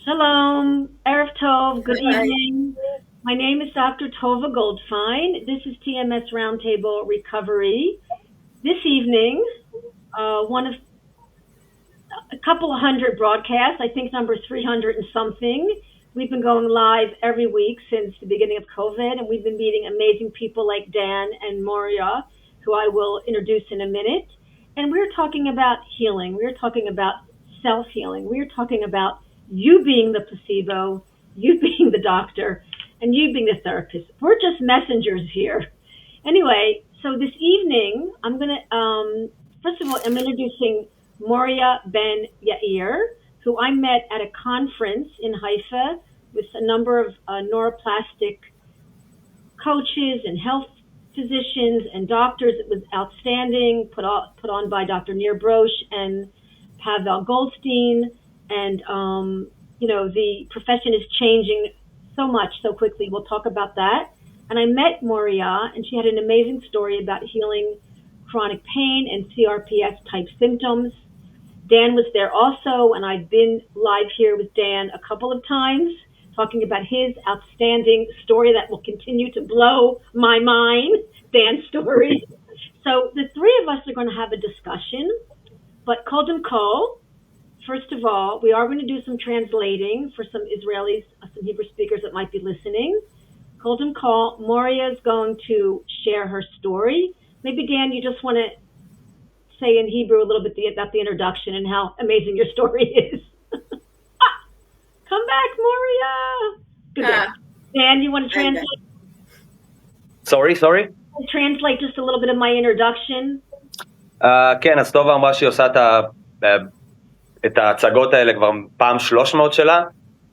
Shalom, Erev Tov, good Hi. evening. My name is Dr. Tovah Goldfein. This is TMS Roundtable Recovery. This evening, one of a couple of hundred broadcasts, I think number 300 and something. We've been going live every week since the beginning of COVID, and we've been meeting amazing people like Dan and Moriah, who I will introduce in a minute. And we're talking about healing. We're talking about self-healing. We're talking about you being the placebo, you being the doctor, and you being the therapist. We're just messengers here. Anyway, so this evening, I'm going to, first of all, I'm introducing Moriah Ben Yair, who I met at a conference in Haifa with a number of neuroplastic coaches and health physicians and doctors. It was outstanding, put on by Dr. Nir Brosh and Pavel Goldstein. And, the profession is changing so much so quickly. We'll talk about that. And I met Moriah, and she had an amazing story about healing chronic pain and CRPS type symptoms. Dan was there also, and I've been live here with Dan a couple of times talking about his outstanding story that will continue to blow my mind, Dan's story. So the three of us are going to have a discussion, but Kodem Kol, first of all, we are going to do some translating for some Israelis, some Hebrew speakers that might be listening. Kodem Kol, Moriah is going to share her story. Maybe, Dan, you just want to say in Hebrew a little bit about the introduction and how amazing your story is. Come back, Moriah. Good. Dan, you want to I'm translate? Sorry? Translate just a little bit of my introduction. כן, אז טובה אמרה שהיא עושה את ההצגות האלה כבר פעם 300 שלה,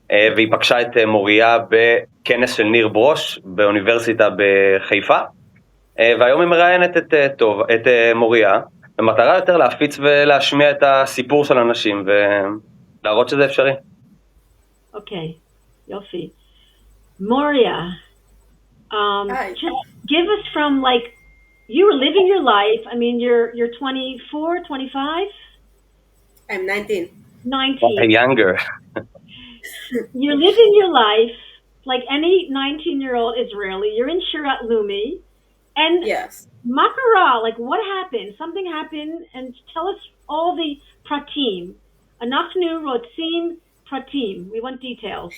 והיא פגשה את מוריה בכנס של ניר ברוש באוניברסיטה בחיפה, והיום היא מראיינת את מוריה, במטרה יותר להפיץ ולהשמיע את הסיפור של אנשים ולהראות שזה אפשרי. Okay, Yofi. Moriah, Hi. give us from you were living your life. I mean, you're 24, 25? I'm 19. 19. Younger. You're living your life like any 19-year-old Israeli. You're in Shirat Lumi. And Yes. Makara, what happened? Something happened, and tell us all the pratim. Anachnu rotzim pratim. We want details.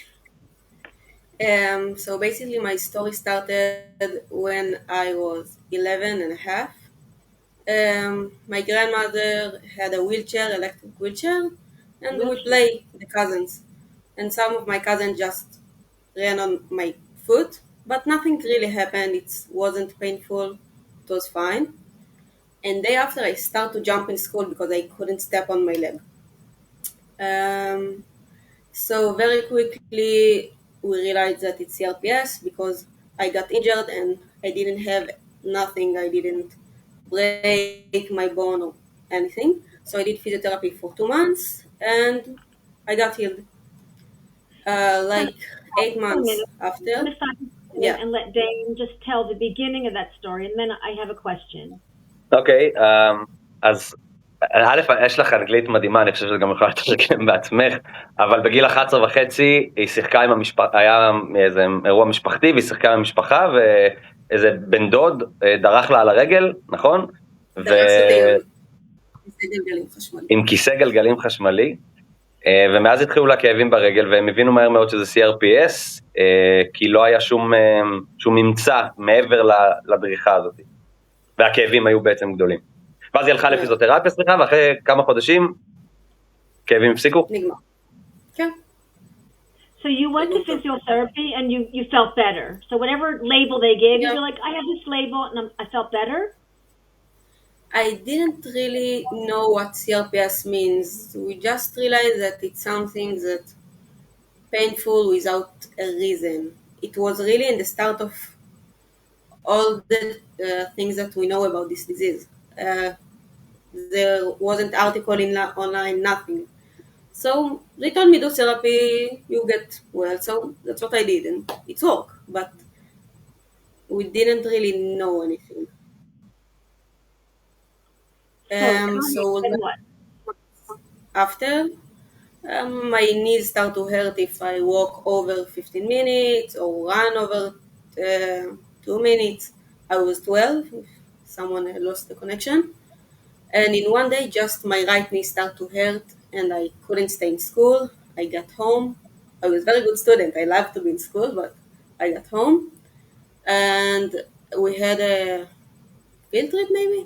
So basically my story started when I was 11 and a half. My grandmother had a electric wheelchair, and we play the cousins. And some of my cousins just ran on my foot, but nothing really happened. It wasn't painful. It was fine. And day after I started to jump in school because I couldn't step on my leg. So very quickly we realized that it's CRPS because I got injured and I didn't have nothing. I didn't break my bone or anything. So I did physiotherapy for 2 months and I got healed. 8 months after. I'm going to stop you and let Dan just tell the beginning of that story, and then I have a question. אוקיי, אז א', יש לך אנגלית מדהימה, אני חושב שזה גם יכולה לתרגם בעצמך, אבל בגיל 11 וחצי היא שיחקה עם המשפחה, היה איזה אירוע משפחתי, והיא שיחקה עם המשפחה, ואיזה בן דוד דרך לה על הרגל, נכון? עם כיסא גלגלים חשמלי, ומאז התחילו לה כאבים ברגל, והם הבינו מהר מאוד שזה CRPS, כי לא היה שום ממצא מעבר לדריכה הזאת, והכאבים היו בעצם גדולים. ואז היא הלכה לפיזיותרפיה, ואחרי כמה חודשים, כאבים הפסיקו. נגמר. כן. So you went to physiotherapy and you felt better. So whatever label they gave you, you're like, I have this label and I felt better? I didn't really know what CRPS means. We just realized that it's something that painful without a reason. It was really in the start of all the things that we know about this disease. There wasn't article online, nothing. So they told me do therapy, you get well. So that's what I did, and it worked. But we didn't really know anything. So after My knees start to hurt if I walk over 15 minutes or run over 2 minutes. I was 12, if someone had lost the connection. And in one day, just my right knee started to hurt and I couldn't stay in school. I got home. I was a very good student. I loved to be in school, but I got home and we had a field trip maybe.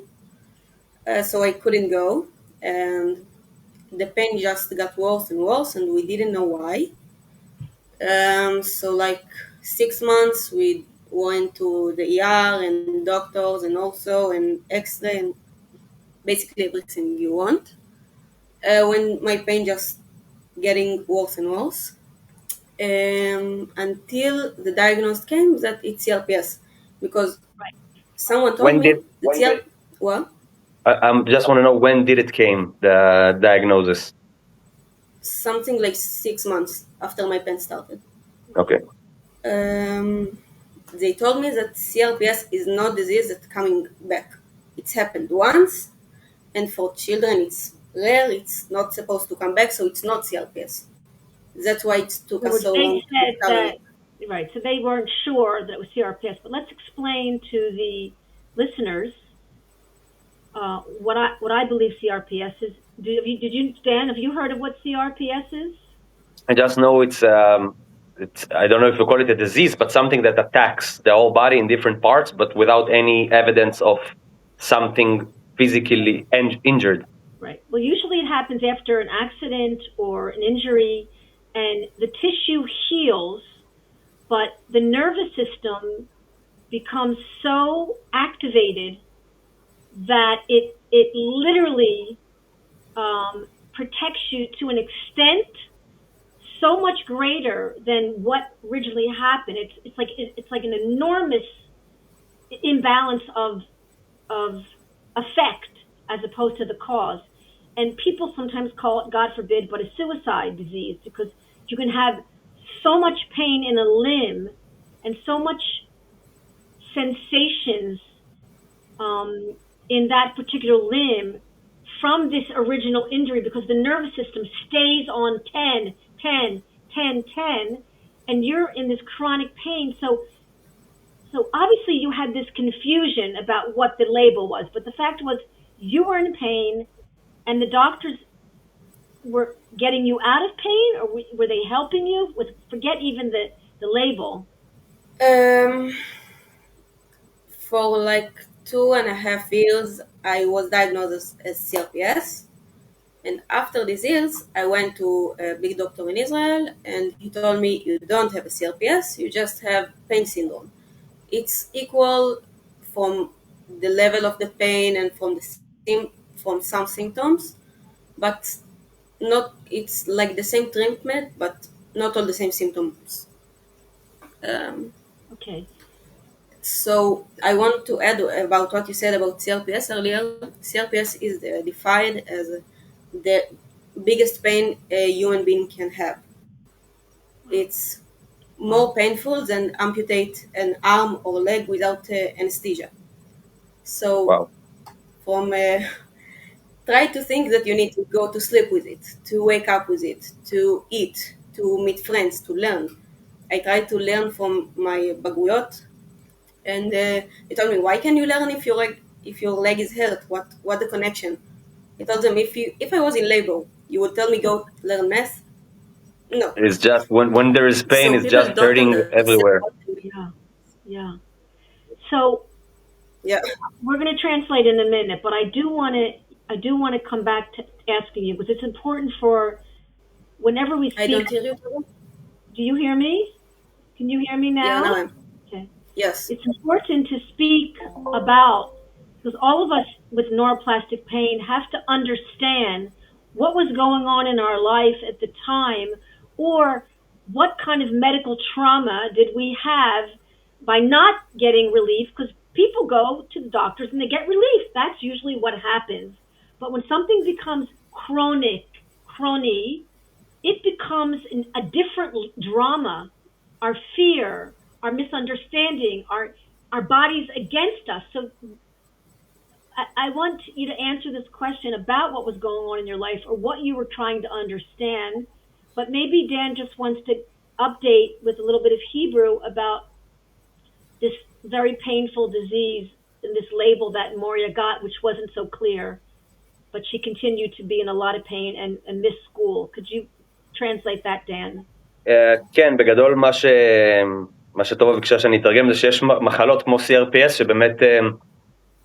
So I couldn't go. And the pain just got worse and worse, and we didn't know why. So like 6 months, we went to the ER and doctors, and also an X-ray, and basically everything you want. When my pain just getting worse and worse, until the diagnosis came that it's CRPS, because Right. someone told When did me that CRPS. Well, I just want to know when did it came, the diagnosis? something like 6 months after my pain started. Okay. Um, they told me that CRPS is not disease that's coming back. It's happened once, and for children it's rare. It's not supposed to come back, so it's not CRPS. That's why it took So us so they long to said discover that, it. right, so they weren't sure that it was CRPS, but let's explain to the listeners what I believe CRPS is. Did you, Dan, have you heard of what CRPS is? I just know it's I don't know if you call it a disease, but something that attacks the whole body in different parts, but without any evidence of something physically injured. Right. Well, usually it happens after an accident or an injury, and the tissue heals, but the nervous system becomes so activated that it literally protects you to an extent so much greater than what originally happened. It's like an enormous imbalance of effect as opposed to the cause. And people sometimes call it, God forbid, but a suicide disease, because you can have so much pain in a limb and so much sensations in that particular limb from this original injury, because the nervous system stays on 10, 10, 10, 10, and you're in this chronic pain. So obviously you had this confusion about what the label was, but the fact was you were in pain and the doctors were getting you out of pain, or were they helping you? Forget even the label. Um, for like 2.5 years, I was diagnosed as CRPS. And after these years, I went to a big doctor in Israel, and he told me, you don't have a CRPS, you just have pain syndrome. It's equal from the level of the pain and from some symptoms, but not. It's like the same treatment, but not all the same symptoms. Um, Okay. so I want to add about what you said about CRPS earlier. CRPS is defined as the biggest pain a human being can have. It's more painful than amputate an arm or leg without anesthesia. So Wow. from try to think that you need to go to sleep with it, to wake up with it, to eat, to meet friends, to learn. I tried to learn from my baguyot, and they told me, why can you learn if your leg is hurt? What the connection? I told them, if I was in labor, you would tell me go learn math. No. It's just when there is pain, So it's people just don't hurting understand everywhere. what I mean. Yeah. Yeah. So Yeah. we're going to translate in a minute, but I do want to come back to asking you, because it's important for whenever we I speak. don't hear you. Do you hear me? Can you hear me Yeah, now now? I'm. Okay. Yes. It's important to speak about, because all of us with neuroplastic pain have to understand what was going on in our life at the time, or what kind of medical trauma did we have by not getting relief, because people go to the doctors and they get relief. That's usually what happens. But when something becomes chronic, it becomes a different drama. Our fear, our misunderstanding, our bodies against us. So I want you to answer this question about what was going on in your life or what you were trying to understand. But maybe Dan just wants to update with a little bit of Hebrew about this very painful disease and this label that Moriah got, which wasn't so clear. But she continued to be in a lot of pain and miss school. Could you translate that, Dan? כן, בגדול מה שטובה ביקשה שאני אתרגם זה שיש מחלות כמו CRPS שבאמת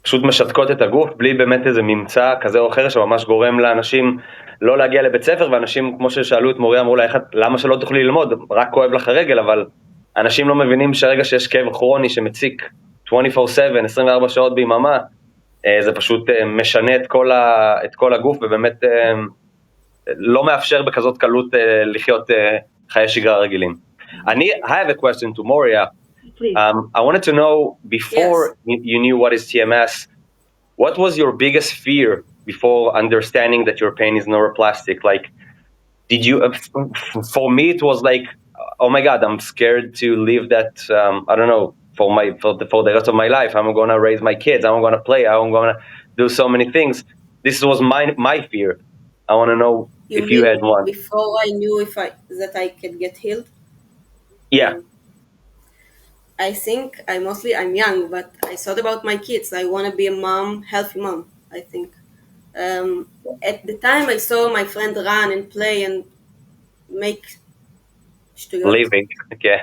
פשוט משתקות את הגוף בלי באמת איזה ממצא כזה או אחר שממש גורם לאנשים לא להגיע לבית ספר, ואנשים כמו ששאלו את מוריה אמרו לה למה שלא תוכלי ללמוד, רק כואב לך הרגל, אבל אנשים לא מבינים שהרגע שיש כאב כרוני שמציק 24/7, 24 שעות ביממה, זה פשוט משנה את כל הגוף ובאמת לא מאפשר בכזאת קלות לחיות חיי שגרה רגילים. I have a question to Moriah. I wanted to know, before you knew what is TMS, what was your biggest fear before understanding that your pain is neuroplastic? Like, did you, for me, it was like, oh my God, I'm scared to live that, I don't know, for the rest of my life. I'm going to raise my kids. I'm going to play. I'm going to do so many things. This was my fear. I want to know if you had one. Before I knew that I could get healed? Yeah. I think I'm young, but I thought about my kids. I want to be a mom, healthy mom, I think. At the time I saw my friend run and play and make living, yeah.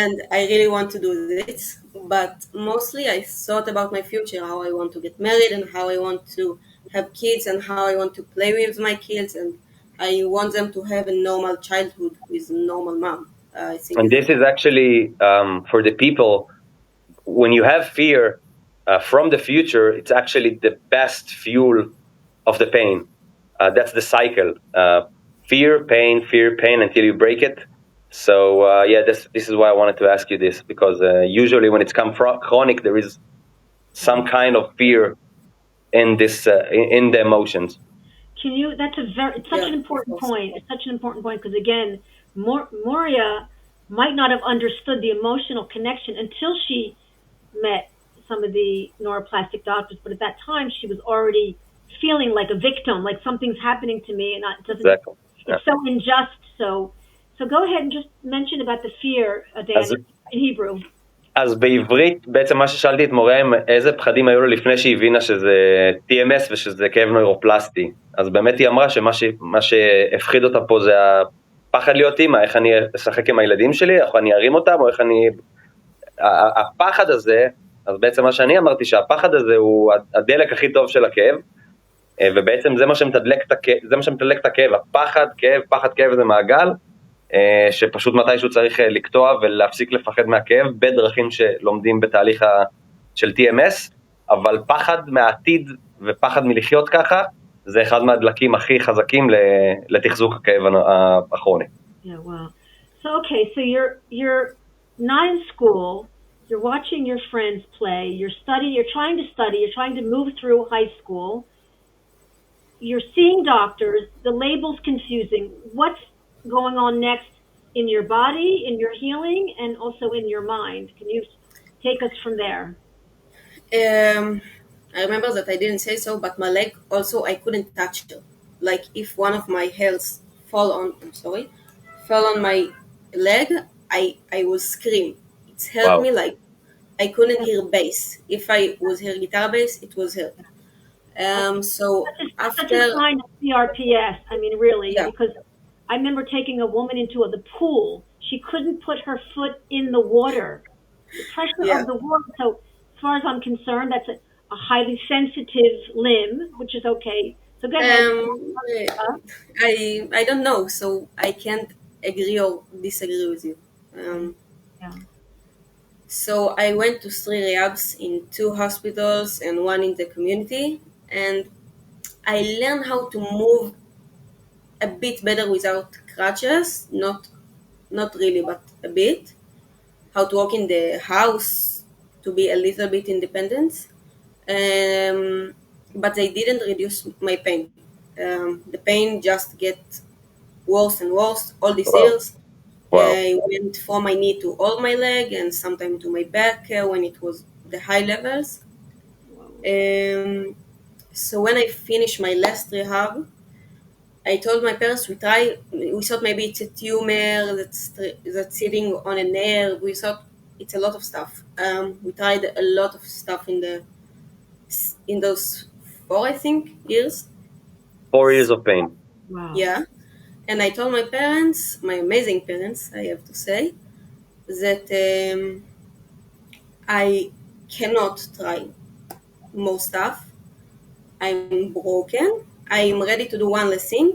And I really want to do this, but mostly I thought about my future, how I want to get married and how I want to have kids and how I want to play with my kids, and I want them to have a normal childhood with a normal mom. I think. And this is actually for the people, when you have fear from the future, it's actually the best fuel of the pain. That's the cycle. Fear, pain, until you break it. So this is why I wanted to ask you this, because usually when it's chronic, there is some kind of fear in this in the emotions. Can you? It's such an important point. It's such an important point because again, Moriah might not have understood the emotional connection until she met some of the neuroplastic doctors. But at that time, she was already feeling like a victim, like something's happening to me, and it doesn't. Exactly. It's so unjust. So go ahead and just mention about the fear, Dan, in Hebrew. אז בעברית, בעצם מה ששאלתי את מוריה, איזה פחדים היו לו לפני שהיא הבינה שזה TMS ושזה כאב נוירופלסטי. אז באמת היא אמרה שמה שהפחיד אותה פה זה הפחד להיות אימא, איך אני אשחק עם הילדים שלי, איך אני ארים אותם, או איך אני... הפחד הזה, אז בעצם מה שאני אמרתי, שהפחד הזה הוא הדלק הכי טוב של הכאב, ובעצם זה מה שמתדלק את הכאב, הפחד, כאב זה מעגל, שפשוט מתישהו צריך לקטוע ולהפסיק לפחד מהכאב בדרכים שלומדים בתהליך של TMS, אבל פחד מהעתיד ופחד מלחיות ככה, זה אחד מהדלקים הכי חזקים לתחזוק הכאב הכרוני. Yeah, wow. So okay, so you're not in school, you're watching your friends play, you're trying to study, you're trying to move through high school, you're seeing doctors, the label's confusing. What's going on next in your body, in your healing, and also in your mind? Can you take us from there? I remember that I didn't say so, but my leg also, I couldn't touch it. Like if one of my hairs fell on my leg, I would scream. It hurt me like I couldn't hear bass. If I was hear guitar bass, it was hurt. So after such a sign of CRPS. I mean, really, because I remember taking a woman into the pool. She couldn't put her foot in the water. The pressure of the water. So as far as I'm concerned, that's a highly sensitive limb, which is okay. So go ahead. I don't know, so I can't agree or disagree with you. So I went to 3 rehabs in 2 hospitals and 1 in the community, and I learned how to move a bit better without crutches, not really, but a bit. How to walk in the house, to be a little bit independent. But they didn't reduce my pain. The pain just get worse and worse all these years. I went from my knee to all my leg and sometimes to my back when it was the high levels. So when I finished my last rehab, I told my parents we thought maybe it's a tumor that's sitting on a nerve. We thought it's a lot of stuff. We tried a lot of stuff in those 4, I think, years. 4 years of pain. Wow. Yeah. And I told my parents, my amazing parents, I have to say, that I cannot try more stuff. I'm broken. I'm ready to do one less thing.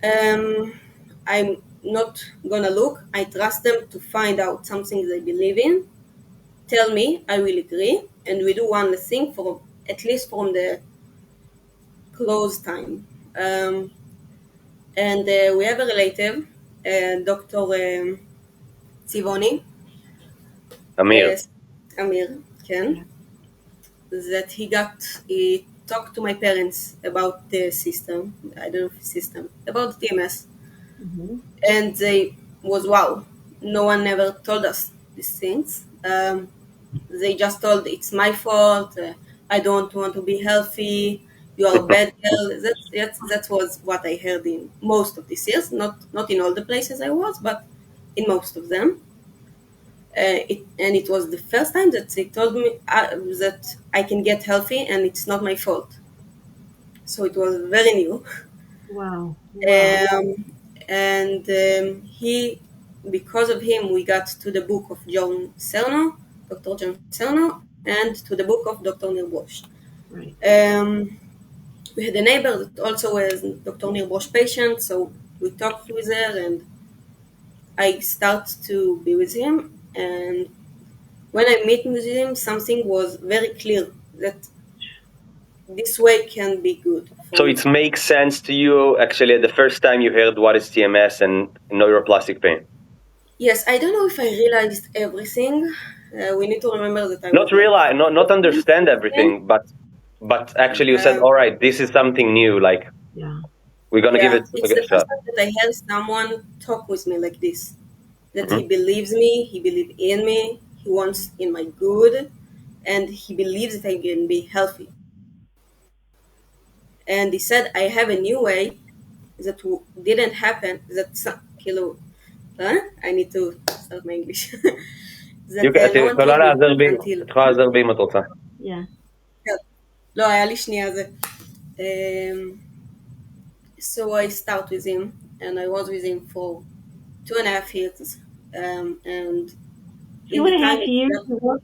I'm not gonna look. I trust them to find out something they believe in. Tell me, I will agree, and we do one less thing for at least from the close time. And we have a relative, Dr. Tzivoni, Amir. Amir, Ken, that he talked to my parents about the system. I don't know if system about the TMS, and they was wow. No one ever told us these things. They just told it's my fault. I don't want to be healthy. You are a bad girl. That was what I heard in most of these years. Not in all the places I was, but in most of them. It was the first time that they told me that I can get healthy and it's not my fault. So it was very new. Wow. He, because of him, we got to the book of Sarno, Dr. John Sarno, and to the book of Dr. Nir Brosh. Right. We had a neighbor that also was Dr. Nir Brosh patient, so we talked with her, and I started to be with him. And when I met with him, something was very clear that this way can be good. So it makes sense to you, actually, the first time you heard what is TMS and neuroplastic pain? Yes, I don't know if I realized everything. We need to remember that I not understand everything, but actually you said, all right, this is something new, like, we're going to give it a shot. It's the first time that I heard someone talk with me like this, that he believes me, he believes in me, he wants in my good, and he believes that I can be healthy. And he said, I have a new way that didn't happen, I need to start my English. את יכולה לעזר בי אם את רוצה. לא, היה לי שנייה זה. So I start with him, and I was with him for 2.5 years. And 2.5 years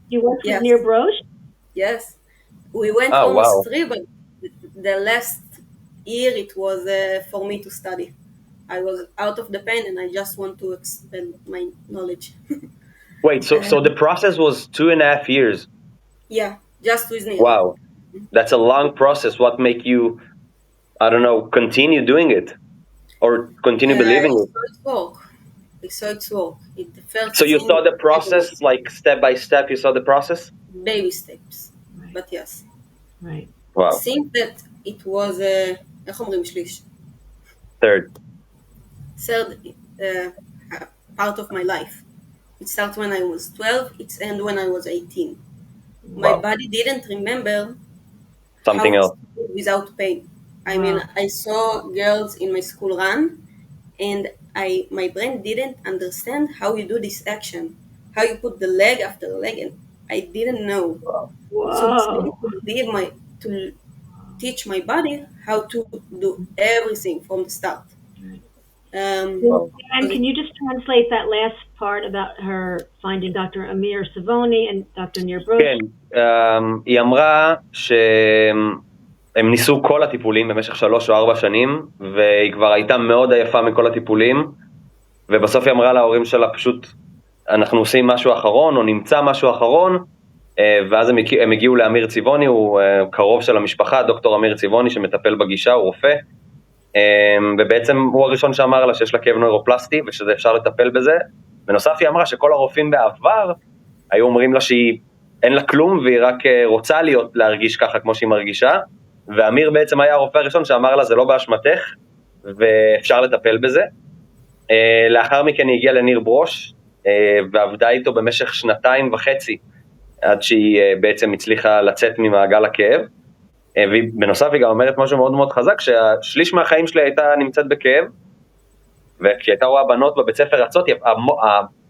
you worked with Nir Brosh? Yes. We went almost 3, but the last year it was for me to study. I was out of the pain and I just want to expand my knowledge. Wait, so the process was 2.5 years? Yeah, just with Nir. Wow, that's a long process. What make you, I don't know, continue doing it? Or continue believing it? I saw it work. So you saw the process, like step by step, you saw the process? Baby steps, but yes. Right. Wow. I think that it was, איך אומרים שליש? Third part of my life. It started when I was 12, it ended when I was 18. Wow. My body didn't remember something else without pain. I mean, I saw girls in my school run, and my brain didn't understand how you do this action, how you put the leg after the leg, and I didn't know. Wow. So to teach my body how to do everything from the start. And can you just translate that last part about her finding Dr. Amir Tzivoni and Dr. Nir Broch? כן, היא אמרה שהם ניסו כל הטיפולים במשך 3 או 4 שנים, והיא כבר הייתה מאוד עייפה מכל הטיפולים, ובסוף היא אמרה להורים שלה פשוט, אנחנו עושים משהו אחרון, או נמצא משהו אחרון, ואז הם הגיעו לאמיר ציווני, הוא קרוב של המשפחה, דוקטור אמיר ציווני שמטפל בגישה, הוא רופא, ובעצם הוא הראשון שאמר לה שיש לה כאב נוירופלסטי ושזה אפשר לטפל בזה. בנוסף היא אמרה שכל הרופאים בעבר היו אומרים לה שהיא אין לה כלום והיא רק רוצה להרגיש ככה כמו שהיא מרגישה, ואמיר בעצם היה הרופא הראשון שאמר לה זה לא באשמתך ואפשר לטפל בזה. לאחר מכן היא הגיעה לניר ברוש ועבדה איתו במשך 2.5. עד שהיא בעצם הצליחה לצאת ממעגל הכאב. ובנוסף היא גם אומרת משהו מאוד מאוד חזק, שהשליש מהחיים שלי הייתה נמצאת בכאב, וכשהייתה רואה בנות בבית ספר רצות,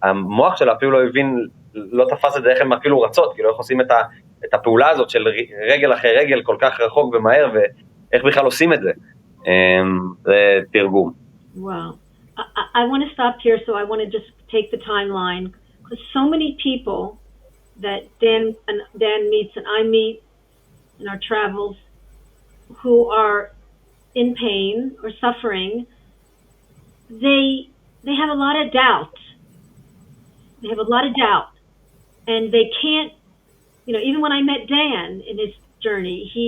המוח שלה אפילו לא הבין, לא תפס את זה איך הם אפילו רצות, כאילו איך עושים את הפעולה הזאת של רגל אחרי רגל כל כך רחוק ומהר, ואיך בכלל עושים את זה. זה תרגום. Wow. I want to stop here, so I want to just take the timeline, because so many people that Dan meets and I meet in our travels who are in pain or suffering, they have a lot of doubt. They have a lot of doubt, and they can't, even when I met Dan in his journey, he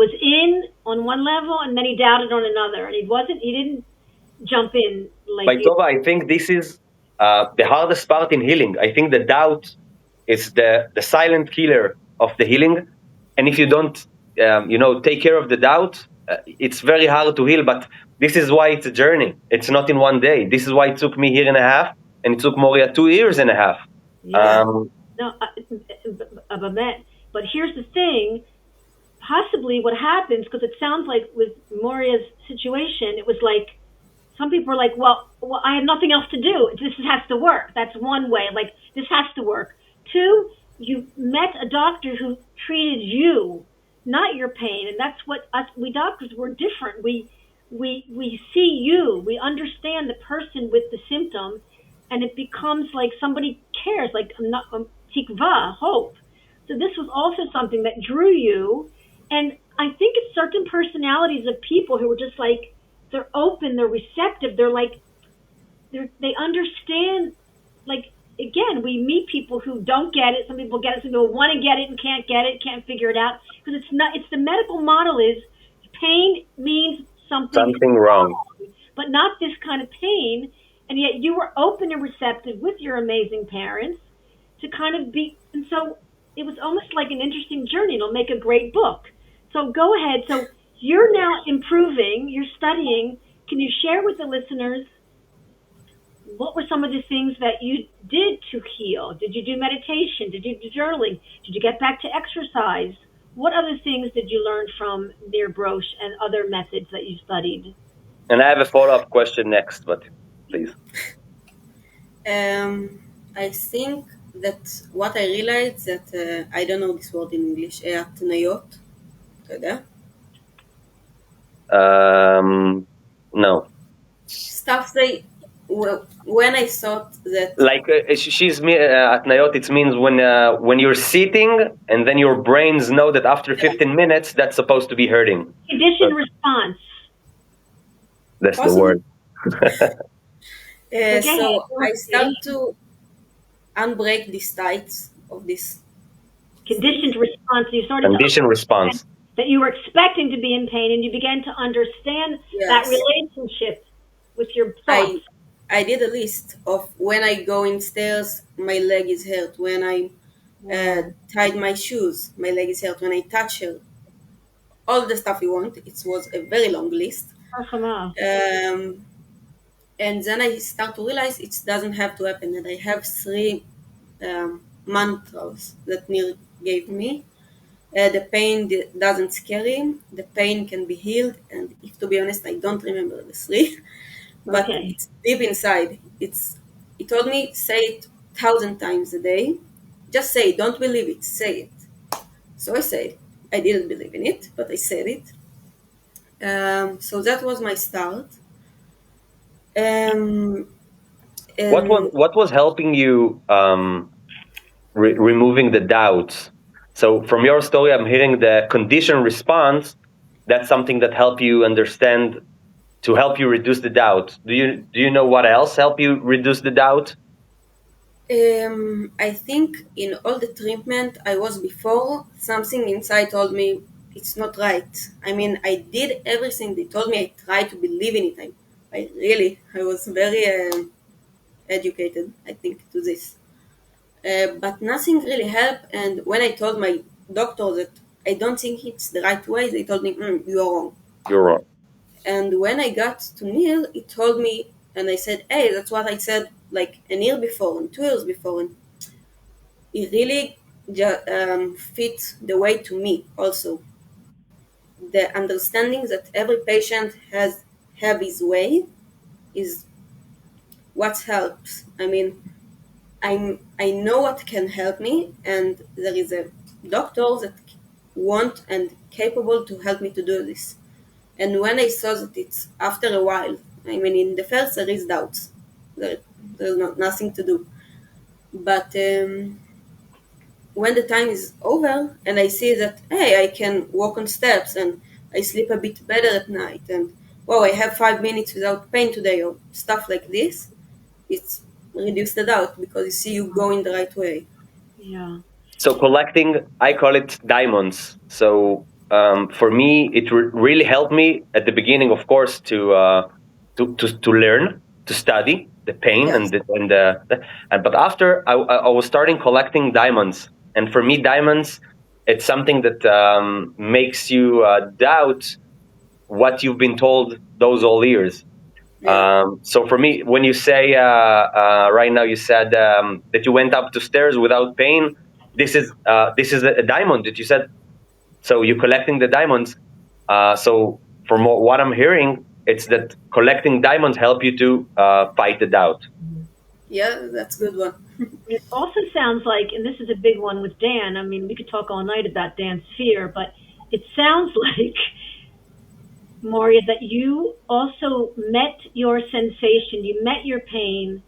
was in on one level and then he doubted on another, and he didn't jump in like. By Tovah, I think this is the hardest part in healing. I think the doubt is the silent killer of the healing, and if you don't, take care of the doubt, it's very hard to heal. But this is why it's a journey. It's not in one day. This is why it took me 1.5 years, and it took Moriah 2.5 years. Yeah. But here's the thing. Possibly what happens, because it sounds like with Moriah's situation, it was like some people are like, well, I have nothing else to do. This has to work. That's one way. Like, this has to work. 2, you met a doctor who treated you, not your pain, and that's what we doctors, we're different. We see you. We understand the person with the symptom, and it becomes like somebody cares, like tikva, hope. So this was also something that drew you, and I think it's certain personalities of people who are just like, they're open, they're receptive, they understand. Like, again, we meet people who don't get it. Some people get it, some people want to get it and can't get it, can't figure it out, because it's the medical model is pain means something wrong, but not this kind of pain. And yet you were open and receptive with your amazing parents to kind of be, and so it was almost like an interesting journey. It'll make a great book. So go ahead. So you're now improving, you're studying. Can you share with the listeners what were some of the things that you did to heal? Did you do meditation? Did you do journaling? Did you get back to exercise? What other things did you learn from Nir Brosh and other methods that you studied? And I have a follow-up question next, but please. I think that what I realized that I don't know this word in English, התניות, אתה יודע? No. Stuff when I thought that like she's התניות, it means when you're sitting and then your brains know that after 15 minutes that's supposed to be hurting. Conditioned response. That's Awesome. The word. So I start to unbreak these tights of this conditioned response. You started conditioned response. That you were expecting to be in pain, and you began to understand that relationship with your thoughts. I did a list of when I go in stairs, my leg is hurt. When I tied my shoes, my leg is hurt. When I touch her, all the stuff you want. It was a very long list. And then I start to realize it doesn't have to happen. And I have 3 mantras that Nir gave me. The pain doesn't scare him. The pain can be healed. And if to be honest, I don't remember the 3. But it's deep inside. He told me, say it 1,000 times a day. Just say it. Don't believe it. Say it. So I said it. I didn't believe in it, but I said it. So that was my start. What was helping you removing the doubts? So from your story, I'm hearing the conditioned response. That's something that helped you understand, to help you reduce the doubt. Do you know what else helped you reduce the doubt? I think in all the treatment I was before, something inside told me it's not right. I mean, I did everything they told me. I tried to believe in it. I was very educated, I think, to this. But nothing really helped. And when I told my doctor that I don't think it's the right way, they told me, you're wrong. You're wrong. And when I got to Nir, he told me, and I said, hey, that's what I said like a year before and 2 years before. And he really fit the way to me also. The understanding that every patient has have his way is what helps. I mean, I know what can help me, and there is a doctor that want and capable to help me to do this. And when I saw that it's after a while, I mean, in the first there is doubts, there's nothing to do, but when the time is over and I see that, hey, I can walk on steps and I sleep a bit better at night, and wow, I have 5 minutes without pain today, or stuff like this, it's reduced the doubt because you see you go in the right way. Yeah. So collecting, I call it diamonds. So for me, it really helped me at the beginning, of course, to learn, to study the pain, Yes. but after I was starting collecting diamonds, and for me, diamonds, it's something that makes you doubt what you've been told those all years. Yeah. So for me, when you say right now, you said that you went up the stairs without pain. This is a diamond that you said. So you're collecting the diamonds. So from what I'm hearing, it's that collecting diamonds help you to fight the doubt. Yeah, that's a good one. It also sounds like, and this is a big one with Dan. I mean, we could talk all night about Dan's fear, but it sounds like, Moriah, that you also met your sensation, you met your pain,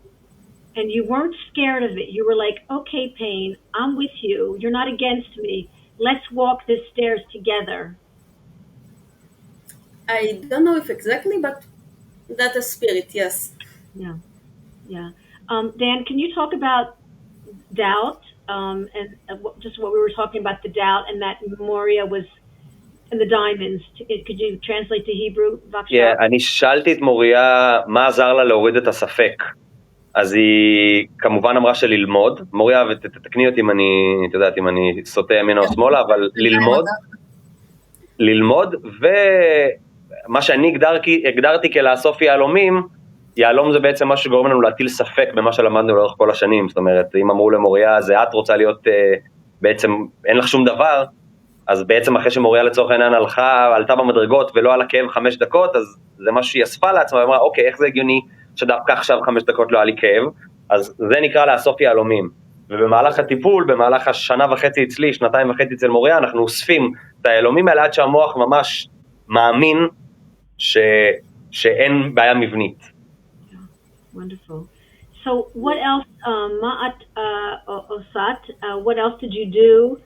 and you weren't scared of it. You were like, okay, pain, I'm with you. You're not against me. Let's walk this stairs together. I don't know if exactly, but that's a spirit, yes. Yeah, yeah. Dan, can you talk about doubt and just what we were talking about, the doubt, and that Moriah was and the diamonds? Could you translate to Hebrew? Yeah, אני שאלתי את מוריה מה עזר לה להוריד את הספק. אז היא כמובן אמרה שללמוד. מוריה, ותתקני אותי אם אני סוטה ימינה או שמאלה, אבל ללמוד, ומה שאני הגדרתי כלאסוף יהלומים, יהלום זה בעצם משהו שגורם לנו להטיל ספק במה שלמדנו לאורך כל השנים. זאת אומרת, אם אמרו למוריה, זה את רוצה להיות, בעצם אין לך שום דבר, אז בעצם אחרי שמוריה לצורך העניין עלתה במדרגות ולא על הכאב 5 דקות, אז זה משהו שהיא אספה לעצמה, ואמרה, אוקיי, איך זה הגיוני שדווקא עכשיו 5 דקות לא היה לי כאב? אז זה נקרא לאסוף יהלומים. ובמהלך הטיפול, במהלך 1.5 שנה אצלי, 2.5 אצל מוריה, אנחנו אוספים את היהלומים האלה עד שהמוח ממש מאמין שאין בעיה מבנית. Wonderful. So what else, Ma'at Osat, what else did you do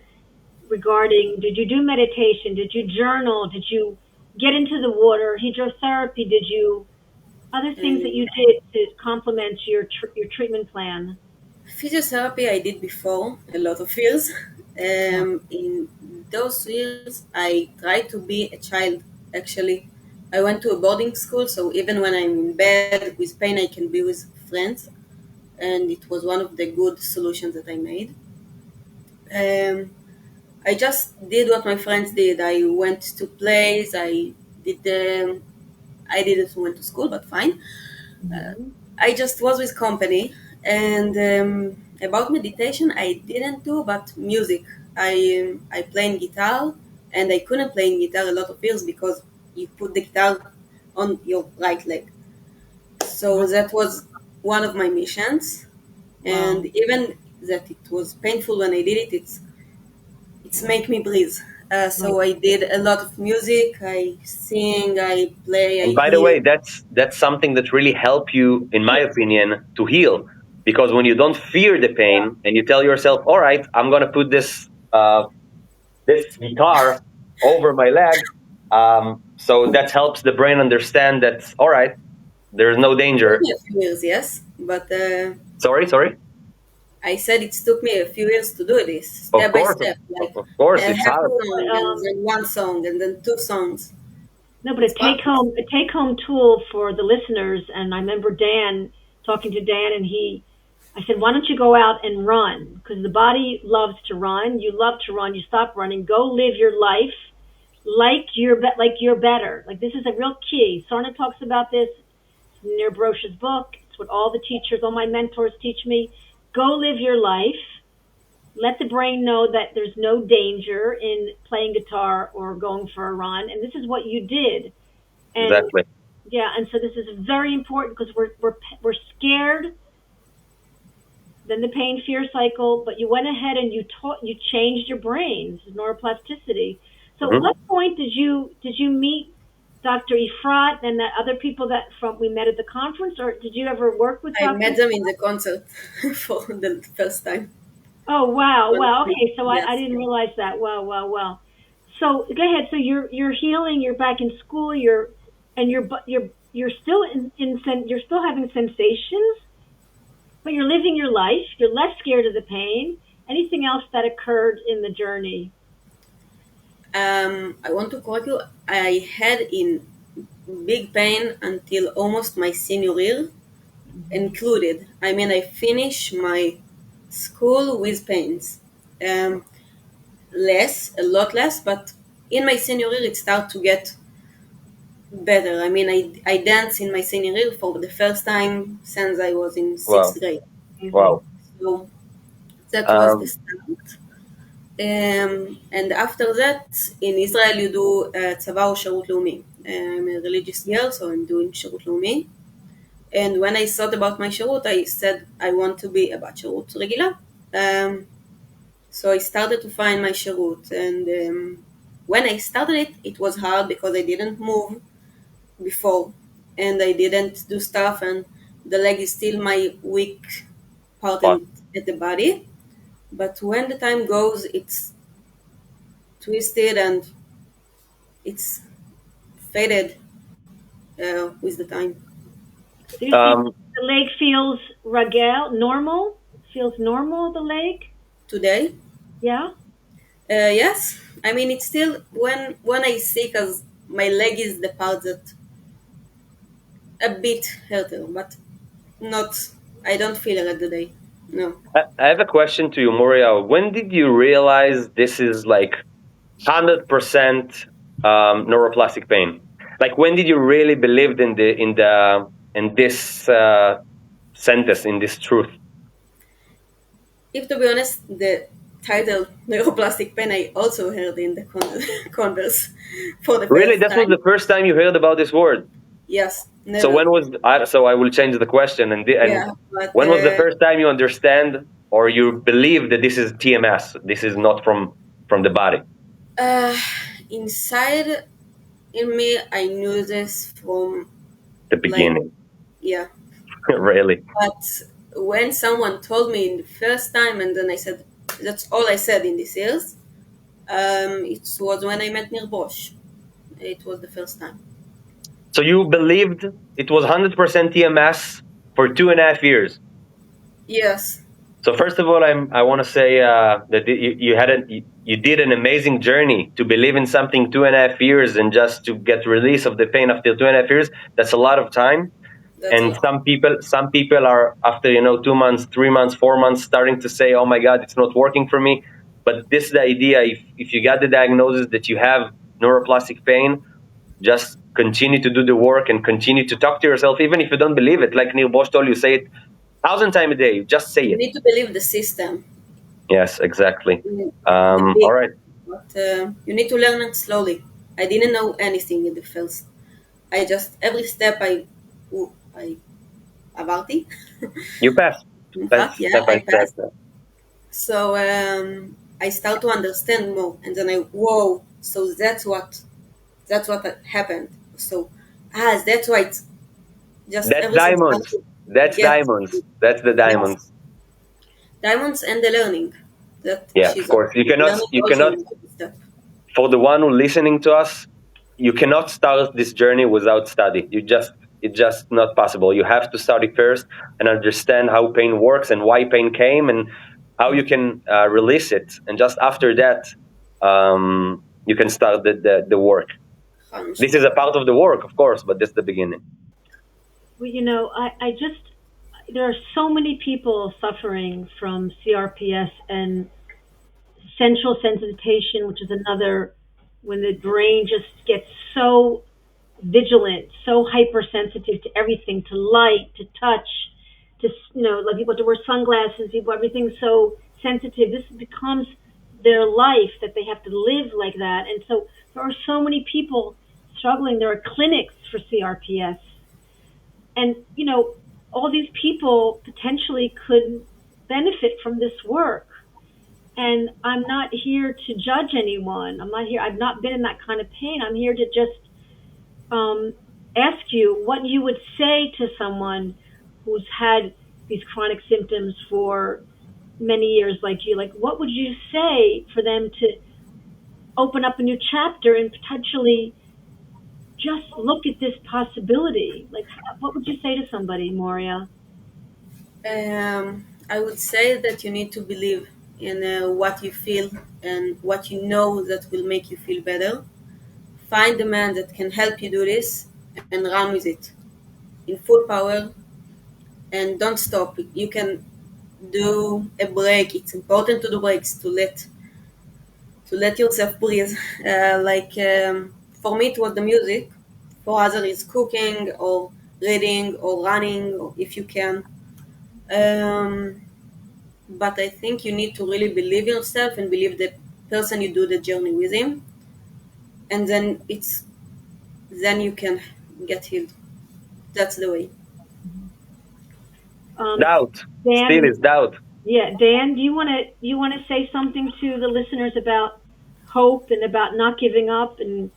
regarding, did you do meditation? Did you journal? Did you get into the water? Hydrotherapy? Did you, other things that you did to complement your treatment plan? Physiotherapy I did before, a lot of years. In those years, I tried to be a child, actually. I went to a boarding school, so even when I'm in bed with pain, I can be with friends. And it was one of the good solutions that I made. I just did what my friends did. I went to plays, I didn't went to school, but fine. I just was with company. And about meditation, I didn't do, but music. I play guitar, and I couldn't play guitar a lot of years because you put the guitar on your right leg. So that was one of my missions. Wow. And even that it was painful when I did it, it's make me breathe. So I did a lot of music. I sing, I play. And by the way, that's something that really help you, in my opinion, to heal. Because when you don't fear the pain and you tell yourself, all right, I'm going to put this guitar over my leg, so that helps the brain understand that, all right, there's no danger. It took me a few years, yes, but Sorry. I said it took me a few years to do this, step by step. Like, of course, it's hard. And then one song, and then 2 songs. No, but a take-home tool for the listeners. And I remember talking to Dan, and I said, why don't you go out and run? Because the body loves to run. You love to run. You stop running. Go live your life like you're better. Like, this is a real key. Sarno talks about this. It's in Nir Brosh's book. It's what all the teachers, all my mentors teach me. Go live your life let the brain know that there's no danger in playing guitar or going for a run, and this is what you did. And Exactly. yeah, and so this is very important because we're scared. Then the pain fear cycle, but you went ahead and you changed your brain. This is neuroplasticity. So at what point did you meet Dr. Efrat and the other people that we met at the conference, or did you ever work with I Dr. met them in the concert for the first time. Oh wow. Okay, so Yes. I didn't realize that. Wow. So go ahead. So you're healing. You're back in school. You're still you're still having sensations, but you're living your life. You're less scared of the pain. Anything else that occurred in the journey? I want to correct you. I had in big pain until almost my senior year included. I mean, I finished my school with pains. Um, a lot less, but in my senior year it started to get better. I mean, I danced in my senior year for the first time since I was in Wow. sixth grade. Wow. So that was the start. And after that, in Israel you do צבא או שירות לאומי. I'm a religious girl, so I'm doing שירות לאומי. And when I thought about my שירות, I said I want to be a בת שירות רגילה. So I started to find my שירות. And when I started it, it was hard because I didn't move before. And I didn't do stuff, and the leg is still my weak part at the body. But when the time goes, it's twisted and it's faded with the time. Do you think the leg feels normal? Feels normal, the leg? Today? Yeah? Yes. I mean, it's still, when I see, because my leg is the part that a bit hurting, but not, I don't feel it today. No. I have a question to you, Moriah. When did you realize this is like 100% neuroplastic pain? Like, when did you really believe in this sentence, in this truth? If to be honest, the title neuroplastic pain I also heard in the Converse for the Really, first that was time. the first time you heard about this word. Yes. Never. So when was so I will change the question and when was the first time you understand or you believe that this is TMS? This is not from the body. Inside in me, I knew this from The beginning. Yeah. Really. But when someone told me in the first time, and then I said, that's all I said in these years, it was when I met Nir Brosh. It was the first time. So you believed it was 100% TMS for 2.5 years? Yes. So first of all, I want to say that you did an amazing journey to believe in something 2.5 years and just to get release of the pain after 2.5 years. That's a lot of time. And some people are after 2 months, 3 months, 4 months starting to say, oh my God, it's not working for me. But this is the idea. If you got the diagnosis that you have neuroplastic pain, just continue to do the work and continue to talk to yourself, even if you don't believe it. Like Nir Broch told you, say it 1,000 times a day. Just say it. You need to believe the system. Yes, exactly. All right. But you need to learn it slowly. I didn't know anything in the first. I just, every step I avarti. You passed. Yeah, I passed. So I start to understand more, and then whoa, so that's what happened. So that's why it's just that's diamonds. That's diamonds. That's the diamonds. Yes. Diamonds and the learning. Of course. You cannot. For the one who listening to us, you cannot start this journey without study. It's just not possible. You have to study first and understand how pain works and why pain came and how you can release it. And just after that, you can start the work. This is a part of the work, of course, but this is the beginning. Well, there are so many people suffering from CRPS and central sensitization, which is another, when the brain just gets so vigilant, so hypersensitive to everything, to light, to touch, to, like people have to wear sunglasses, everything's so sensitive. This becomes their life, that they have to live like that. And so there are so many people struggling. There are clinics for CRPS. And, all these people potentially could benefit from this work. And I'm not here to judge anyone. I've not been in that kind of pain. I'm here to just ask you what you would say to someone who's had these chronic symptoms for many years like you. Like, what would you say for them to open up a new chapter and potentially just look at this possibility? Like, what would you say to somebody, Moriah? I would say that you need to believe in what you feel and what you know that will make you feel better. Find a man that can help you do this and run with it in full power, and don't stop. You can do a break. It's important to do breaks to let yourself breathe. For me, it was the music. For others, it's cooking or reading or running, or if you can. But I think you need to really believe in yourself and believe the person you do the journey with him, and then you can get healed. That's the way. Doubt. Dan, Still is doubt. Yeah, Dan, do you want to say something to the listeners about hope and about not giving up? And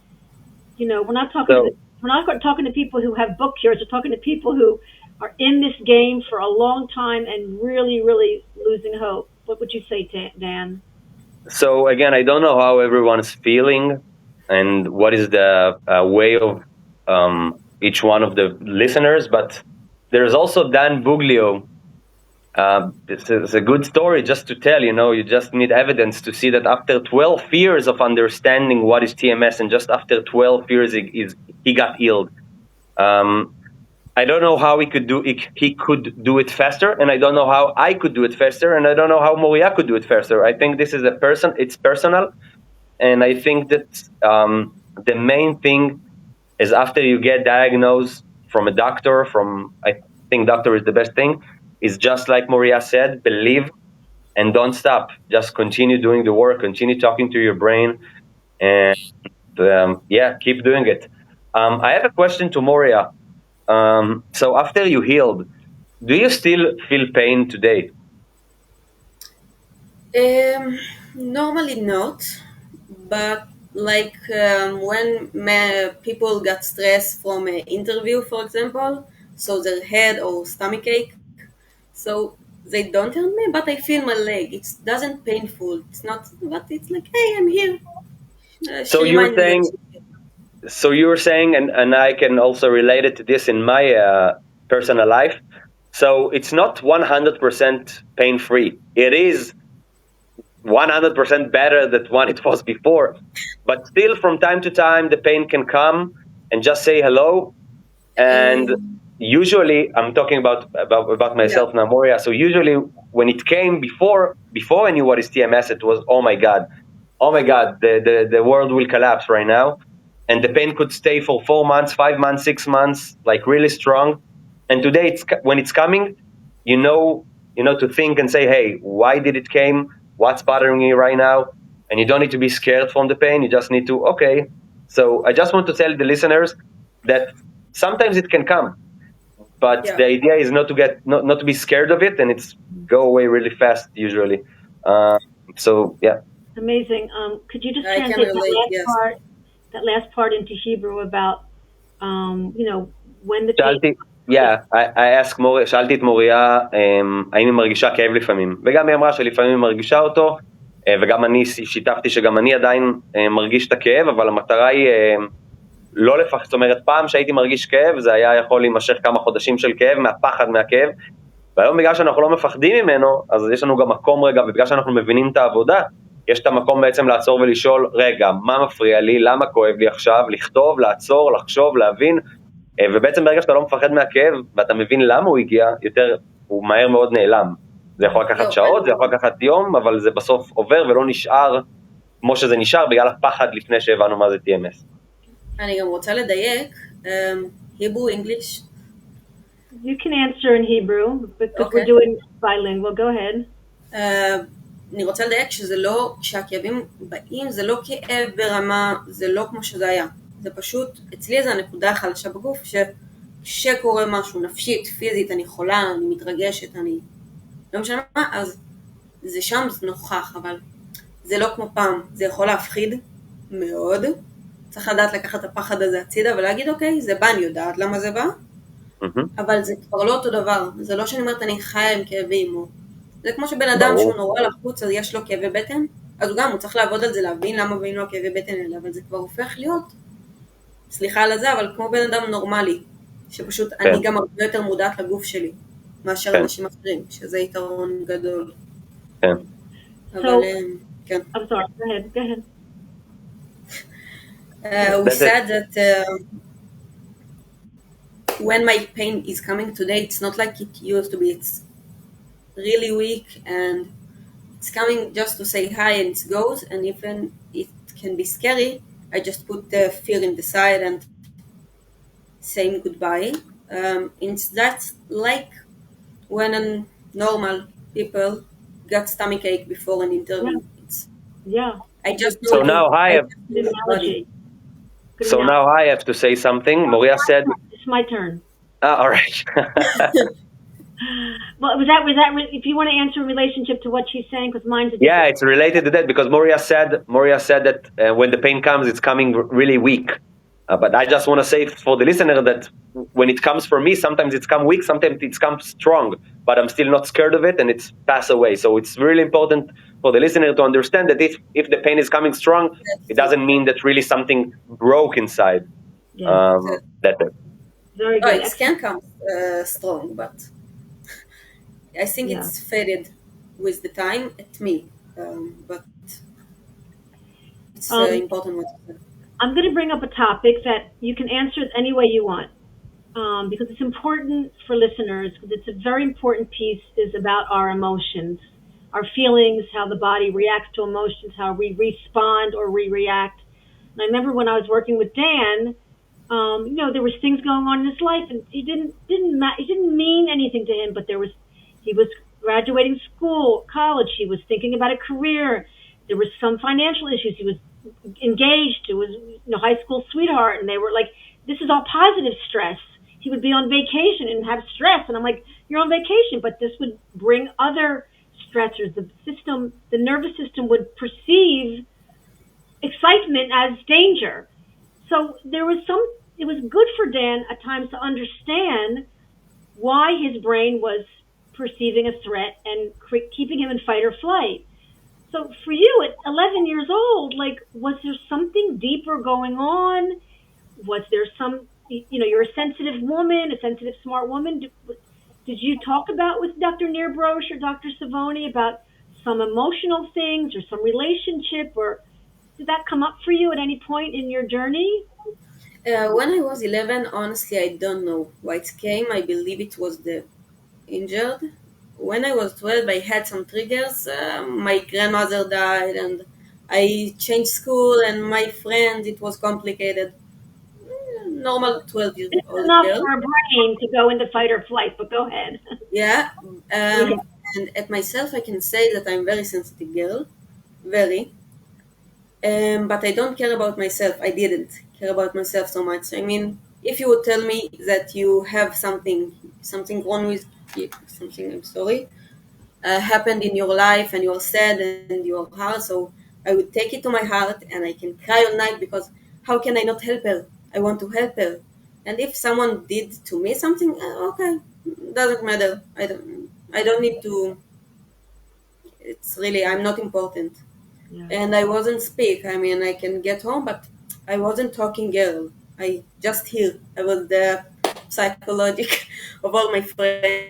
we're not talking to people who have book cures. We're talking to people who are in this game for a long time and really, really losing hope. What would you say, Dan? So again, I don't know how everyone's feeling and what is the way of each one of the listeners, but there's also Dan Buglio. It's a good story just to tell. You just need evidence to see that after 12 years of understanding what is TMS, and just after 12 years he got healed. I don't know how he could do it faster, and I don't know how I could do it faster, and I don't know how Moriah could do it faster. I think this is it's personal, and I think that the main thing is after you get diagnosed from a doctor, I think doctor is the best thing, is just like Moriah said, believe and don't stop. Just continue doing the work, continue talking to your brain, and keep doing it. I have a question to Moriah. So after you healed, do you still feel pain today? Normally not, but when people get stressed from an interview, for example, so their head or stomach ache, so they don't hurt me, but I feel my leg. It doesn't painful. It's not, but it's like, hey, I'm here. So you were saying, and I can also relate it to this in my personal life. So it's not 100% pain-free. It is 100% better than what it was before. But still, from time to time, the pain can come and just say hello. And usually, I'm talking about myself now, Moriah. So usually, when it came before I knew what is TMS, it was, oh my God, the world will collapse right now. And the pain could stay for 4 months, 5 months, 6 months, like really strong. And today, when it's coming, to think and say, hey, why did it came? What's bothering me right now? And you don't need to be scared from the pain. You just need to, okay. So I just want to tell the listeners that sometimes it can come, but the idea is not to be scared of it, and it's go away really fast usually. Amazing. Could you just translate that last part into Hebrew about when the pain... שאלתי את מוריה האם היא מרגישה כאב לפעמים, וגם היא אמרה שלפעמים היא מרגישה אותו, וגם אני שיתפתי שגם אני עדיין מרגיש את הכאב, אבל המטרה היא לא לפחד. זאת אומרת, פעם שהייתי מרגיש כאב זה היה יכול להימשך כמה חודשים של כאב, מהפחד מהכאב, והיום בגלל שאנחנו לא מפחדים ממנו, אז יש לנו גם מקום רגע, ובגלל שאנחנו מבינים את העבודה, יש את המקום בעצם לעצור ולשאול, רגע, מה מפריע לי, למה כואב לי עכשיו, לכתוב, לעצור, לחשוב, להבין, ובעצם ברגע שאתה לא מפחד מהכאב, ואתה מבין למה הוא הגיע, הוא מהר מאוד נעלם. זה יכול לקחת שעות, זה יכול לקחת יום, אבל זה בסוף עובר ולא נשאר כמו שזה נשאר, בגלל הפחד לפני שהבנו מה זה TMS. אני גם רוצה לדייק, Hebrew, English? You can answer in Hebrew, because we're doing bilingual. Go ahead. אני רוצה לדייק שזה לא, כשהכאבים באים, זה לא כאב ברמה, זה לא כמו שזה היה. זה פשוט, אצלי זה הנקודה החלשה בגוף, שכשקורה משהו נפשית, פיזית, אני חולה, אני מתרגשת, אני לא משנה מה, אז זה שם, זה נוכח, אבל זה לא כמו פעם, זה יכול להפחיד מאוד. צריך לדעת לקחת את הפחד הזה הצידה ולהגיד, אוקיי, זה בא, אני יודעת למה זה בא, אבל זה כבר לא אותו דבר. זה לא שאני אומרת, אני חיה עם כאבים, או... זה כמו שבן אדם שהוא נורא לחוץ, אז יש לו כאבי בטן, אז הוא צריך לעבוד על זה, להבין למה באים לו כאבי בטן האלה, אבל זה כבר הופך להיות, סליחה על זה, אבל כמו בן אדם נורמלי, שפשוט אני גם הרבה יותר מודעת לגוף שלי, מאשר אנשים אחרים, שזה יתרון גדול. כן. אבל, כן. I'm sorry, go ahead. We said that when my pain is coming today, it's not like it used to be. It's really weak and it's coming just to say hi and it goes. And even it can be scary, I just put the fear in the side and saying goodbye. It's that's like when normal people get stomachache before an interview. Yeah. I just so now I have. So now I have to say something. Moriah said, "It's my turn." All right. Well, was that? If you want to answer in relationship to what she's saying, because mine's a yeah, it's related to that because Moriah said that when the pain comes, it's coming really weak. But I just want to say for the listener that when it comes for me, sometimes it's come weak, sometimes it comes strong, but I'm still not scared of it and it's pass away. So it's really important for the listener to understand that if the pain is coming strong, it doesn't mean that really something broke inside. That's it. Very good. It can come strong, but I think it's faded with the time at me. But it's important what you said. I'm going to bring up a topic that you can answer any way you want, because it's important for listeners, because it's a very important piece is about our emotions, our feelings, how the body reacts to emotions, how we respond or we react. And I remember when I was working with Dan, there was things going on in his life, and it didn't mean anything to him, but he was graduating school, college, he was thinking about a career, there was some financial issues, he was engaged, it was high school sweetheart, and they were like, this is all positive stress. He would be on vacation and have stress, and I'm like, you're on vacation, but this would bring other stressors. The nervous system would perceive excitement as danger. So it was good for Dan at times to understand why his brain was perceiving a threat and keeping him in fight or flight. So for you at 11 years old, like, was there something deeper going on? Was there you're a sensitive woman, a sensitive, smart woman. Did you talk about with Dr. Nir Brosh or Dr. Savoni about some emotional things or some relationship, or did that come up for you at any point in your journey? When I was 11, honestly, I don't know why it came. I believe it was the injured. When I was 12, I had some triggers. My grandmother died, and I changed school, and my friend, it was complicated. Normal 12-year-old girl. It's enough for a brain to go into fight or flight, but go ahead. Yeah. And at myself, I can say that I'm a very sensitive girl. Very. But I don't care about myself. I didn't care about myself so much. I mean, if you would tell me that you have something wrong with you, happened in your life and you're sad and you're hard, so I would take it to my heart and I can cry all night because how can I not help her? I want to help her. And if someone did to me something, okay, doesn't matter. I don't need to. It's really, I'm not important. Yeah. And I wasn't speak. I mean, I can get home, but I wasn't talking girl. I just hear. I was the psychologic of all my friends.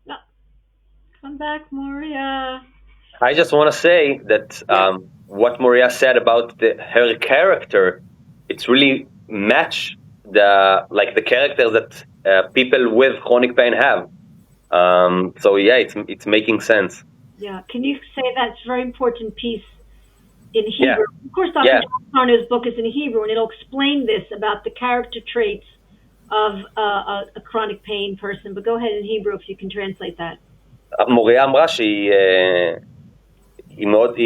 No. Come back, Moriah. I just want to say that what Moriah said about her character, it's really match the character that people with chronic pain have. So yeah, it's making sense. Yeah, can you say that's a very important piece in Hebrew? Yeah. Of course, Dr. Sarno's book is in Hebrew, and it'll explain this about the character traits of a chronic pain person. But go ahead in Hebrew if you can translate that. מוריה אמרה היא מאוד,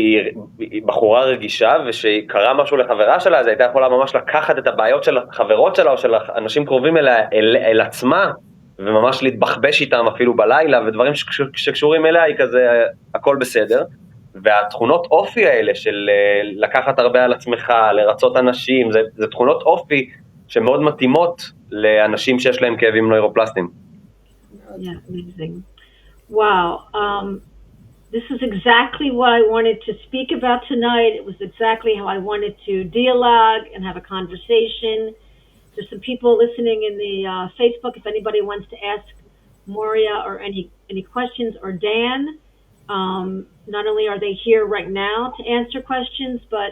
היא בחורה רגישה, ושקרה משהו לחברה שלה, אז הייתה יכולה ממש לקחת את הבעיות של החברות שלה, או של אנשים קרובים אליה, אל עצמה, וממש להתבחבש איתם אפילו בלילה, ודברים שקשורים אליה, היא כזה, הכל בסדר. והתכונות אופי האלה, של לקחת הרבה על עצמך, לרצות אנשים, זה תכונות אופי, שמאוד מתאימות לאנשים שיש להם כאבים נוירופלסטיים. Yeah, amazing. Wow. This is exactly what I wanted to speak about tonight. It was exactly how I wanted to dialogue and have a conversation. There's some people listening in the Facebook. If anybody wants to ask Moriah or any questions, or Dan, not only are they here right now to answer questions, but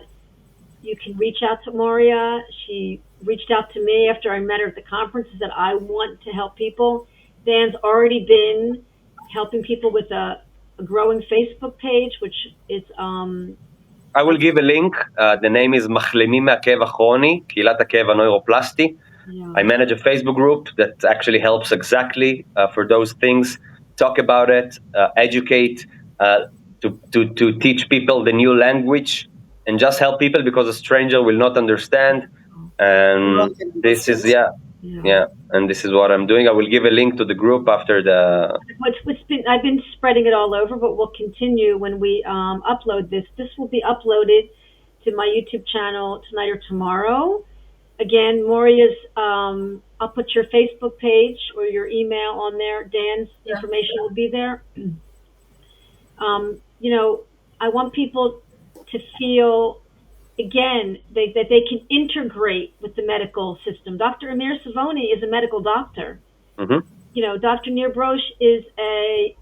you can reach out to Moriah. She reached out to me after I met her at the conference, that I want to help people. Dan's already been helping people with a growing Facebook page, which is I will give a link. The name is מחלימים מהכאב הכרוני, קהילת הכאב הנוירופלסטי. I manage a Facebook group that actually helps exactly for those things. Talk about it, educate, to teach people the new language, and just help people, because a stranger will not understand. And this is and this is what I'm doing. I will give a link to the group after the. I've been spreading it all over, but we'll continue when we upload this. This will be uploaded to my YouTube channel tonight or tomorrow. Again, Moriah's, I'll put your Facebook page or your email on there. Dan's information will be there. I want people to feel, again, that they can integrate with the medical system. Dr. Amir Savoni is a medical doctor. Mm-hmm. Dr. Nir Brosh is a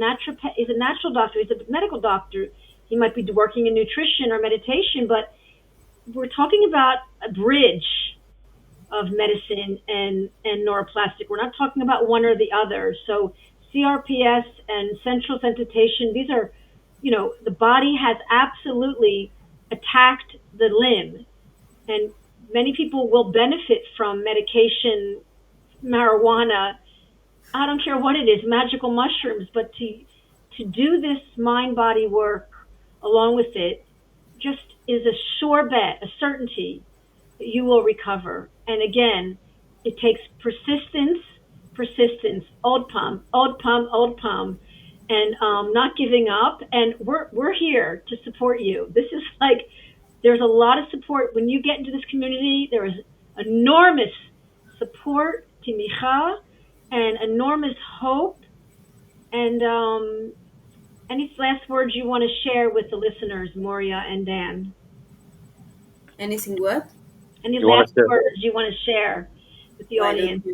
naturopath. He's a natural doctor. He's a medical doctor. He might be working in nutrition or meditation, but we're talking about a bridge of medicine and neuroplastic. We're not talking about one or the other. So CRPS and central sensitization, these are, the body has absolutely attacked the limb, and many people will benefit from medication, marijuana, I don't care what it is, magical mushrooms, but to do this mind-body work along with it just is a sure bet, a certainty that you will recover. And again, it takes persistence, old pump, and not giving up. And we're here to support you. This is like, there's a lot of support. When you get into this community, there is enormous support, timicha, and enormous hope. And any last words you want to share with the listeners, Moriah and Dan? Anything what? Any last words you want to share with the audience?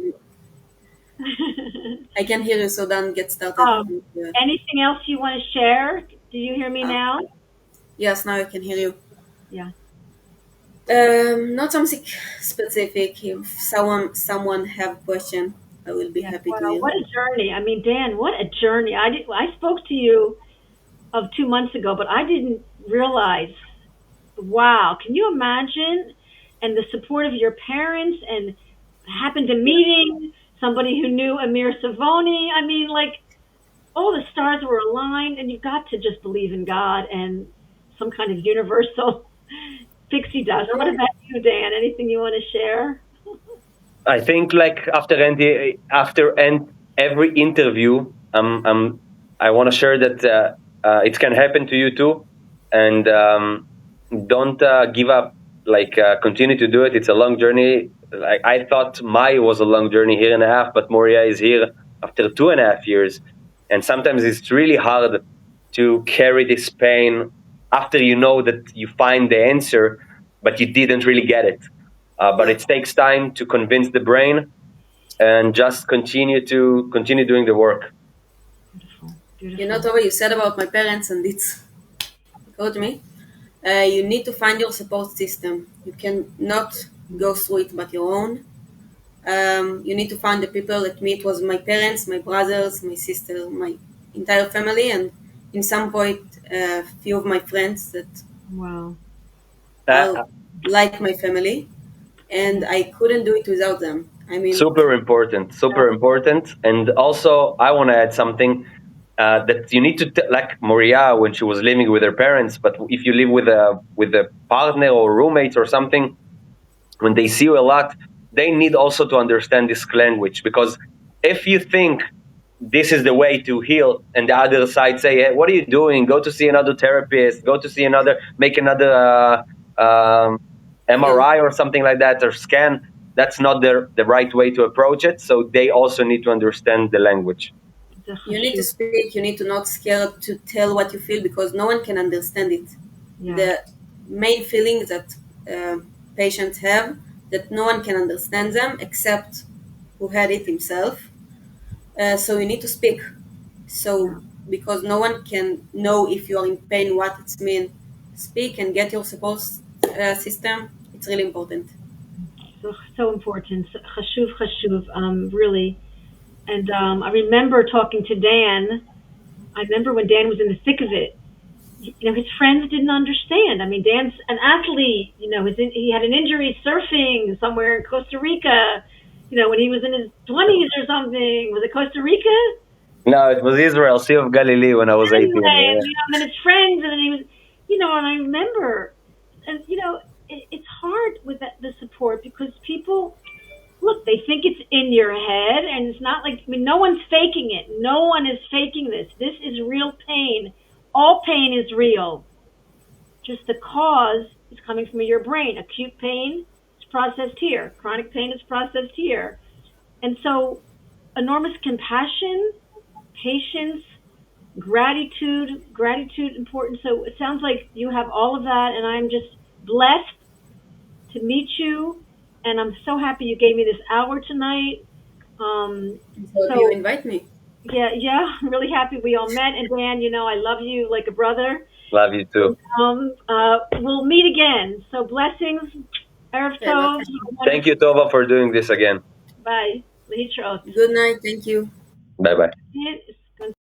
I can hear you, so Dan, get started. Anything else you want to share? Do you hear me now? Yes, now I can hear you. Yeah. Not something specific. If someone have a question, I will be happy to hear. What a journey. I mean, Dan, what a journey. I spoke to you of 2 months ago, but I didn't realize, wow, can you imagine? And the support of your parents, and happened to meeting somebody who knew Amir Savoni. I mean, like, all the stars were aligned, and you've got to just believe in God and some kind of universal pixie dust. What about you, Dan? Anything you want to share? I think, like, after every interview, I want to share that it can happen to you too, and don't give up. Like, continue to do it. It's a long journey. Like, I thought was a long journey, 1.5 years, but Moriah is here after 2.5 years. And sometimes it's really hard to carry this pain after you know that you find the answer, but you didn't really get it. But it takes time to convince the brain, and just continue doing the work. Beautiful. Tovah, you said about my parents, and it's caught me. You need to find your support system. You cannot go through it but your own. You need to find the people. At me, it was my parents, my brothers, my sister, my entire family, and in some point, a few of my friends that are like my family. And I couldn't do it without them. I mean, Super important. And also, I want to add something that you need to like Moriah when she was living with her parents. But if you live with a partner or roommate or something, when they see you a lot, they need also to understand this language, because if you think this is the way to heal, and the other side say, hey, what are you doing? Go to see another therapist. Go to see make another MRI or something like that, or scan. That's not the right way to approach it. So they also need to understand the language. you need to speak. You need to not scared to tell what you feel, because no one can understand it. Yeah. The main feelings that patients have, that no one can understand them except who had it himself. So you need to speak. So because no one can know if you are in pain, what it means. Speak and get your support system. It's really important. So important. Chashuv, really. And I remember talking to Dan. I remember when Dan was in the thick of it. You know, his friends didn't understand. I mean, Dan's an athlete. You know, he had an injury surfing somewhere in Costa Rica. You know, when he was in his 20s or something. Was it Costa Rica? No, it was Israel, Sea of Galilee, when I was 18. Anyway, and, you know, and then his friends, and then he was, you know, and I remember, and you know, it's hard with the support, because people, look, they think it's in your head, and it's not like, I mean, no one's faking it. No one is faking this. This is real pain. All pain is real. Just the cause is coming from your brain. Acute pain is processed here. Chronic pain is processed here. And so, enormous compassion, patience, gratitude important. So it sounds like you have all of that, and I'm just blessed to meet you, and I'm so happy you gave me this hour tonight. So you invite me. Yeah, I'm really happy we all met. And Dan, you know, I love you like a brother. Love you too. We'll meet again. So blessings. Erev Tov. Thank you, Tovah, for doing this again. Bye. Good night. Thank you. Bye-bye.